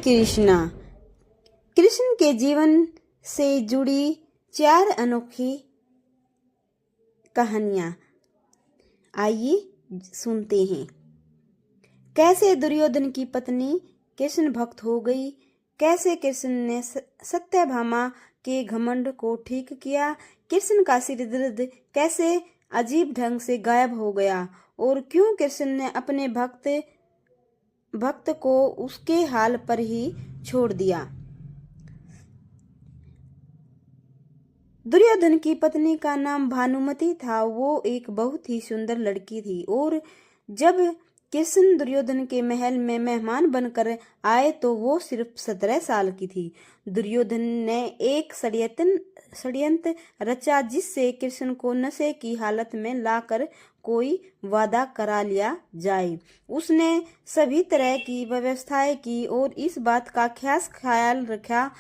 कृष्णा। कृष्ण के जीवन से जुड़ी 4 अनोखी कहानियां आइए सुनते हैं। कैसे दुर्योधन की पत्नी कृष्ण भक्त हो गई, कैसे कृष्ण ने सत्यभामा के घमंड को ठीक किया, कृष्ण का सिर दर्द कैसे अजीब ढंग से गायब हो गया और क्यों कृष्ण ने अपने भक्त को उसके हाल पर ही छोड़ दिया। दुर्योधन की पत्नी का नाम भानुमति था। वो एक बहुत ही सुंदर लड़की थी और जब कृष्ण दुर्योधन के महल में मेहमान बनकर आए तो वो सिर्फ 17 साल की थी। दुर्योधन ने एक षड्यंत्र रचा जिससे कृष्ण को नशे की हालत में लाकर कोई वादा करा लिया जाए। उसने सभी तरह की व्यवस्थाएं की और इस बात का खास ख्याल रखा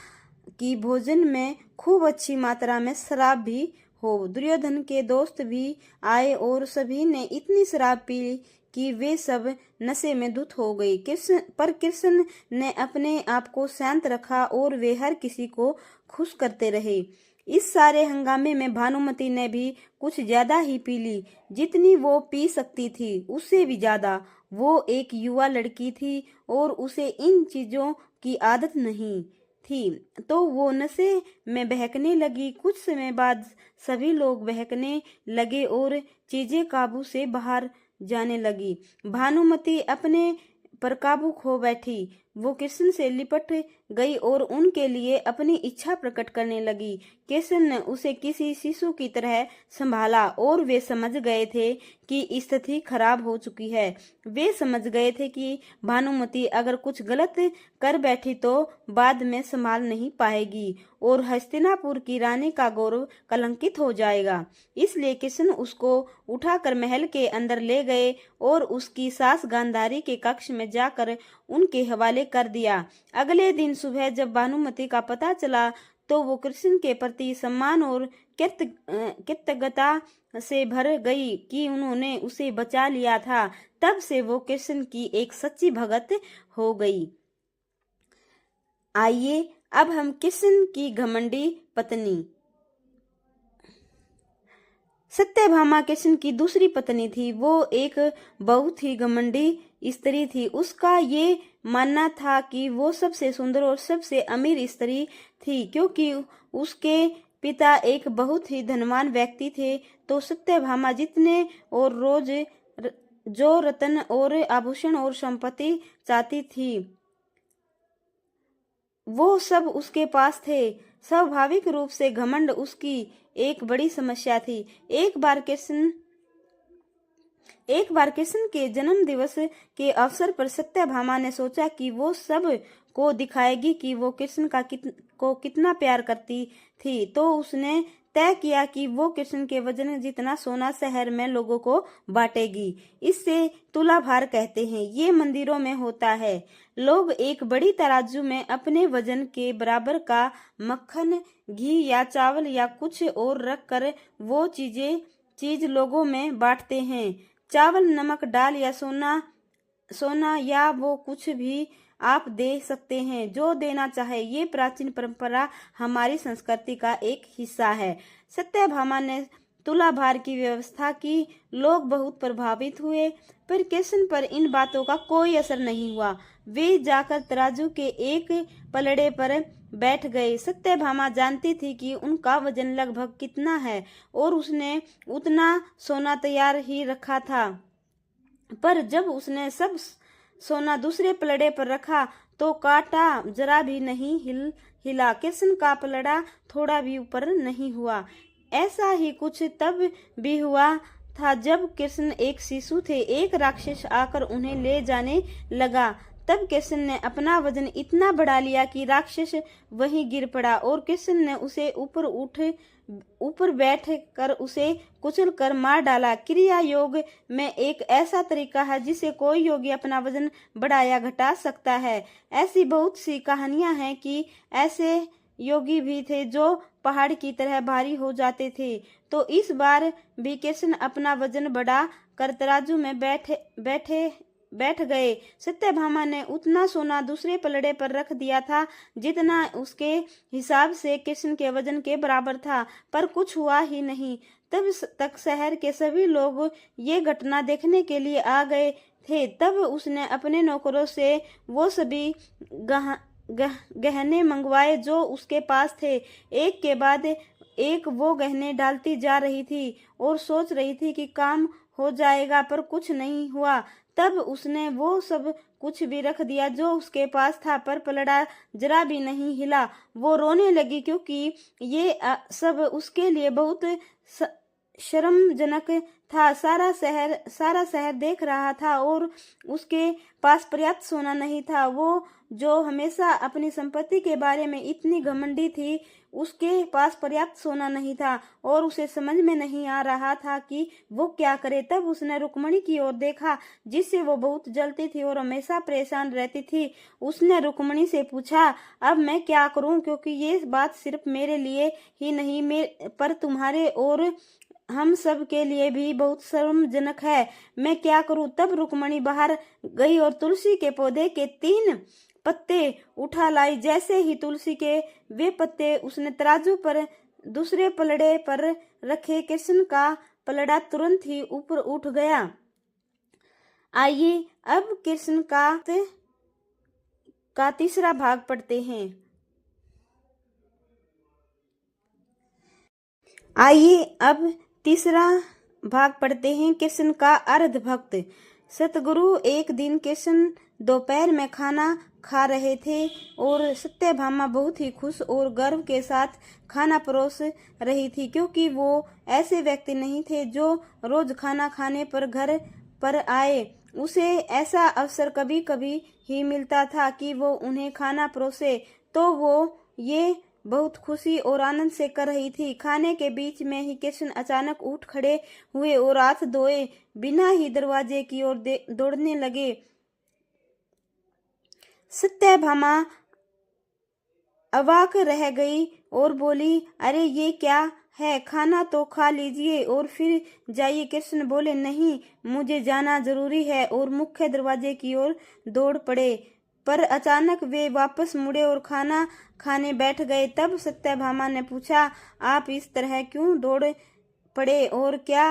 कि भोजन में खूब अच्छी मात्रा में शराब भी हो। दुर्योधन के दोस्त भी आए और सभी ने इतनी शराब पी कि वे सब नशे में धुत हो गए। कृष्ण ने अपने आप को शांत रखा और वे हर किसी को खुश करते रहे। इस सारे हंगामे में भानुमति ने भी कुछ ज्यादा ही पी ली, जितनी वो पी सकती थी उससे भी ज्यादा। वो एक युवा लड़की थी और उसे इन चीजों की आदत नहीं थी, तो वो नशे में बहकने लगी। कुछ समय बाद सभी लोग बहकने लगे और चीजें काबू से बाहर जाने लगी। भानुमति अपने पर काबू खो बैठी। वो कृष्ण से लिपट गई और उनके लिए अपनी इच्छा प्रकट करने लगी। कृष्ण ने उसे किसी शिशु की तरह संभाला और वे समझ गए थे कि स्थिति खराब हो चुकी है। वे समझ गए थे कि भानुमति अगर कुछ गलत कर बैठी तो बाद में संभाल नहीं पाएगी और हस्तिनापुर की रानी का गौरव कलंकित हो जाएगा। इसलिए कृष्ण उसको उठाकर महल के अंदर ले गए और उसकी सास गांधारी के कक्ष में जाकर उनके हवाले कर दिया। अगले दिन सुबह जब भानुमति का पता चला तो वो कृष्ण के प्रति सम्मान और कृतज्ञता से भर गई कि उन्होंने उसे बचा लिया था। तब से वो कृष्ण की एक सच्ची भगत हो गई। आइए अब हम कृष्ण की घमंडी पत्नी। सत्यभामा कृष्ण की दूसरी पत्नी थी। वो एक बहुत ही घमंडी स्त्री थी। उसका ये मानना था कि वो सबसे सुंदर और सबसे अमीर स्त्री थी। क्योंकि उसके पिता एक बहुत ही धनवान व्यक्ति थे तो सत्यभामा जितने और रोज जो रत्न और आभूषण और संपत्ति चाहती थी वो सब उसके पास थे। स्वाभाविक रूप से घमंड उसकी एक बड़ी समस्या थी। एक बार कृष्ण के जन्म दिवस के अवसर पर सत्यभामा ने सोचा कि वो सब को दिखाएगी कि वो कृष्ण को कितना प्यार करती थी। तो उसने तय किया कि वो कृष्ण के वजन जितना सोना शहर में लोगों को बांटेगी। इससे तुलाभार कहते हैं। ये मंदिरों में होता है। लोग एक बड़ी तराजू में अपने वजन के बराबर का मक्खन, घी या चावल या कुछ और रख कर वो चीज लोगों में बांटते हैं। चावल, नमक, दाल या सोना या वो कुछ भी आप दे सकते हैं जो देना चाहे। ये प्राचीन परंपरा हमारी संस्कृति का एक हिस्सा है। सत्यभामा ने तुलाभार की व्यवस्था की। लोग बहुत प्रभावित हुए पर कृष्ण पर इन बातों का कोई असर नहीं हुआ। वे जाकर तराजू के एक पलड़े पर बैठ गए। सत्यभामा जानती थी कि उनका वजन लगभग कितना है और उसने उतना सोना तैयार ही रखा था। पर जब उसने सब सोना दूसरे पलड़े पर रखा तो कांटा जरा भी नहीं हिला। कृष्ण का पलड़ा थोड़ा भी ऊपर नहीं हुआ। ऐसा ही कुछ तब भी हुआ था जब कृष्ण एक शिशु थे। एक राक्षस आकर उन्हें ले जाने लगा। तब कृष्ण ने अपना वजन इतना बढ़ा लिया कि राक्षस वहीं गिर पड़ा और कृष्ण ने उसे ऊपर बैठ कर उसे कुचल कर मार डाला। क्रिया योग में एक ऐसा तरीका है जिससे कोई योगी अपना वजन बढ़ा या घटा सकता है। ऐसी बहुत सी कहानियां हैं कि ऐसे योगी भी थे जो पहाड़ की तरह भारी हो जाते थे। तो इस बार भी कृष्ण अपना वजन बढ़ा कर तराजू में बैठ गए। सत्यभामा ने उतना सोना दूसरे पलड़े पर रख दिया था जितना उसके हिसाब से कृष्ण के वजन के बराबर था, पर कुछ हुआ ही नहीं। तब तक शहर के सभी लोग ये घटना देखने के लिए आ गए थे। तब उसने अपने नौकरों से वो सभी गहने मंगवाए जो उसके पास थे। एक के बाद एक वो गहने डालती जा रही थी और सोच रही थी कि काम हो जाएगा, पर कुछ नहीं हुआ। तब उसने वो सब कुछ भी रख दिया जो उसके पास था, पर पलड़ा जरा भी नहीं हिला। वो रोने लगी क्योंकि ये सब उसके लिए बहुत शर्मजनक था। सारा शहर देख रहा था और उसके पास पर्याप्त सोना नहीं था। वो जो हमेशा अपनी संपत्ति के बारे में इतनी घमंडी थी, उसके पास पर्याप्त सोना नहीं था और उसे समझ में नहीं आ रहा था कि वो क्या करे। तब उसने रुक्मणी की ओर देखा जिससे वो बहुत जलती थी और हमेशा परेशान रहती थी। उसने रुक्मणी से पूछा, अब मैं क्या करूं, क्योंकि ये बात सिर्फ मेरे लिए ही नहीं पर तुम्हारे और हम सब के लिए भी बहुत शर्मजनक है। मैं क्या करूं। तब रुक्मणी बाहर गई और तुलसी के पौधे के 3 पत्ते उठा लाई। जैसे ही तुलसी के वे पत्ते उसने तराजू पर दूसरे पलड़े पर रखे, कृष्ण का पलड़ा तुरंत ही ऊपर उठ गया। आइए अब कृष्ण का तीसरा भाग पढ़ते हैं। आइए अब तीसरा भाग पढ़ते हैं, कृष्ण का अर्ध भक्त। सतगुरु एक दिन कृष्ण दोपहर में खाना खा रहे थे और सत्यभामा बहुत ही खुश और गर्व के साथ खाना परोस रही थी, क्योंकि वो ऐसे व्यक्ति नहीं थे जो रोज खाना खाने पर घर पर आए। उसे ऐसा अवसर कभी कभी ही मिलता था कि वो उन्हें खाना परोसे, तो वो ये बहुत खुशी और आनंद से कर रही थी। खाने के बीच में ही कृष्ण अचानक उठ खड़े हुए और हाथ धोए बिना ही दरवाजे की ओर दौड़ने लगे। सत्यभामा अवाक रह गई और बोली, अरे ये क्या है, खाना तो खा लीजिए और फिर जाइए। कृष्ण बोले, नहीं, मुझे जाना जरूरी है, और मुख्य दरवाजे की ओर दौड़ पड़े। पर अचानक वे वापस मुड़े और खाना खाने बैठ गए। तब सत्यभामा ने पूछा, आप इस तरह क्यों दौड़ पड़े और क्या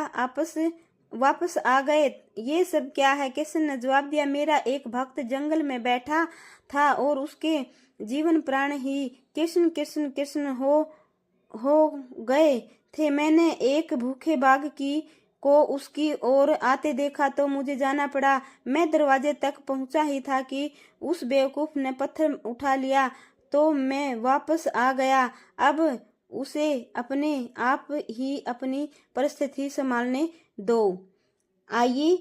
वापस आ गए, ये सब क्या है? कृष्ण ने जवाब दिया, मेरा एक भक्त जंगल में बैठा था और उसके जीवन प्राण ही कृष्ण कृष्ण कृष्ण हो गए थे। मैंने एक भूखे बाघ को उसकी ओर आते देखा तो मुझे जाना पड़ा। मैं दरवाजे तक पहुंचा ही था कि उस बेवकूफ ने पत्थर उठा लिया, तो मैं वापस आ गया। अब उसे अपने आप ही अपनी परिस्थिति संभालने दो। आइए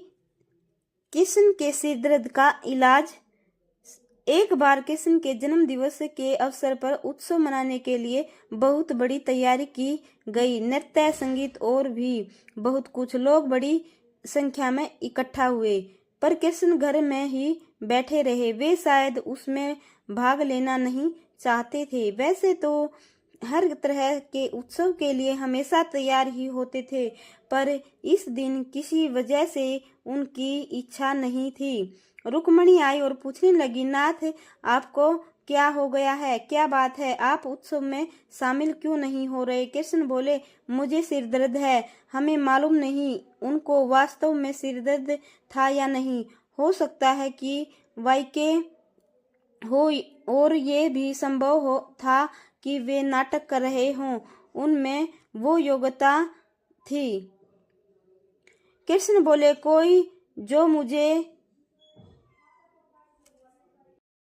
कृष्ण के सिर दर्द का इलाज। एक बार कृष्ण के जन्म दिवस के अवसर पर उत्सव मनाने के लिए बहुत बड़ी तैयारी की गई। नृत्य, संगीत और भी बहुत कुछ। लोग बड़ी संख्या में इकट्ठा हुए, पर कृष्ण घर में ही बैठे रहे। वे शायद उसमें भाग लेना नहीं चाहते थे। वैसे तो हर तरह के उत्सव के लिए हमेशा तैयार ही होते थे, पर इस दिन किसी वजह से उनकी इच्छा नहीं थी। रुक्मणी आई और पूछने लगी, नाथ, आपको क्या हो गया है? क्या बात है? आप उत्सव में शामिल क्यों नहीं हो रहे? कृष्ण बोले, मुझे सिर दर्द है। हमें मालूम नहीं उनको वास्तव में सिर दर्द था या नहीं। हो सकता है कि वाक्य हो और ये भी संभव था कि वे नाटक कर रहे हों। उनमें वो योग्यता थी। कृष्ण बोले, कोई जो मुझे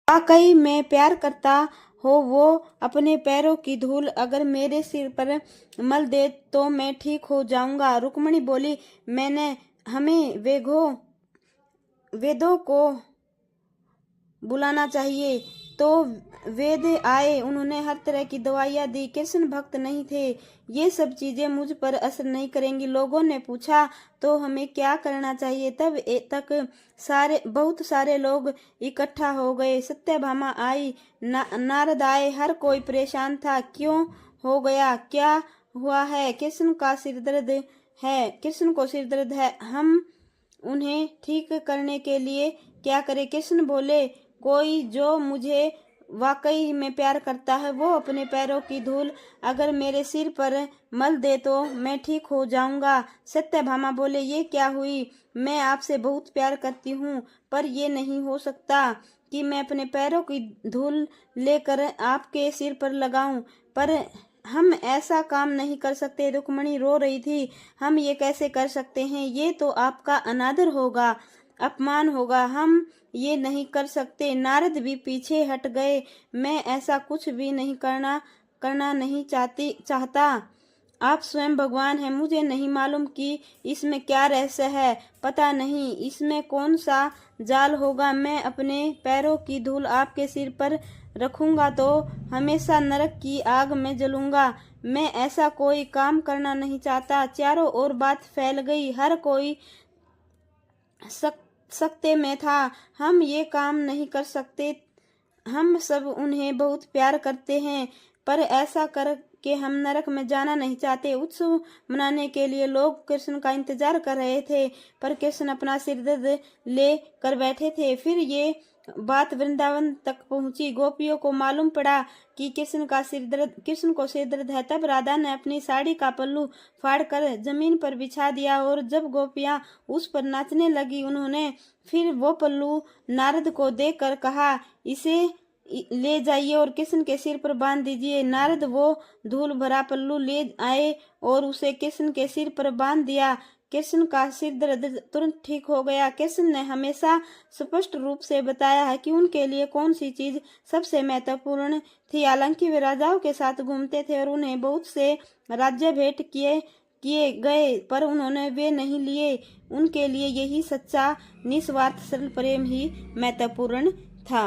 वाकई में प्यार करता हो वो अपने पैरों की धूल अगर मेरे सिर पर मल दे तो मैं ठीक हो जाऊंगा। रुक्मणी बोली, हमें वेदों को बुलाना चाहिए। तो वेद आए, उन्होंने हर तरह की दवाइयाँ दी। कृष्ण भक्त नहीं थे, ये सब चीजें मुझ पर असर नहीं करेंगी। लोगों ने पूछा, तो हमें क्या करना चाहिए? तब तक बहुत सारे लोग इकट्ठा हो गए। सत्यभामा आई, नारद आए, हर कोई परेशान था। क्यों हो गया? क्या हुआ है? कृष्ण को सिर दर्द है। हम उन्हें ठीक करने के लिए क्या करे। कृष्ण बोले, कोई जो मुझे वाकई में प्यार करता है वो अपने पैरों की धूल अगर मेरे सिर पर मल दे तो मैं ठीक हो जाऊंगा। सत्यभामा बोले, ये क्या हुई, मैं आपसे बहुत प्यार करती हूँ, पर ये नहीं हो सकता कि मैं अपने पैरों की धूल लेकर आपके सिर पर लगाऊं। पर हम ऐसा काम नहीं कर सकते। रुक्मणी रो रही थी। हम ये कैसे कर सकते हैं, ये तो आपका अनादर होगा, अपमान होगा, हम ये नहीं कर सकते। नारद भी पीछे हट गए। मैं ऐसा कुछ भी नहीं करना नहीं चाहता। आप स्वयं भगवान हैं, मुझे नहीं मालूम कि इसमें क्या रहस्य है। पता नहीं इसमें कौन सा जाल होगा। मैं अपने पैरों की धूल आपके सिर पर रखूंगा तो हमेशा नरक की आग में जलूंगा। मैं ऐसा कोई काम करना नहीं चाहता। चारों ओर बात फैल गई। हर कोई सकते में था। हम ये काम नहीं कर सकते। हम सब उन्हें बहुत प्यार करते हैं, पर ऐसा कर के हम नरक में जाना नहीं चाहते। उत्सव मनाने के लिए लोग कृष्ण का इंतजार कर रहे थे, पर कृष्ण अपना सिर दर्द ले कर बैठे थे। फिर ये बात वृंदावन तक पहुंची। गोपियों को मालूम पड़ा कि कृष्ण को सिर दर्द है। तब राधा ने अपनी साड़ी का पल्लू फाड़कर जमीन पर बिछा दिया और जब गोपियां उस पर नाचने लगी, उन्होंने फिर वो पल्लू नारद को देकर कहा, इसे ले जाइए और कृष्ण के सिर पर बांध दीजिए। नारद वो धूल भरा पल्लू ले आए और उसे कृष्ण के सिर पर बांध दिया। कृष्ण का सिर दर्द तुरंत ठीक हो गया। कृष्ण ने हमेशा स्पष्ट रूप से बताया है कि उनके लिए कौन सी चीज सबसे महत्वपूर्ण थी। हालांकि वे राजाओं के साथ घूमते थे और उन्हें बहुत से राज्य भेंट किए गए, पर उन्होंने वे नहीं लिए। उनके लिए यही सच्चा निस्वार्थ सरल प्रेम ही महत्वपूर्ण था।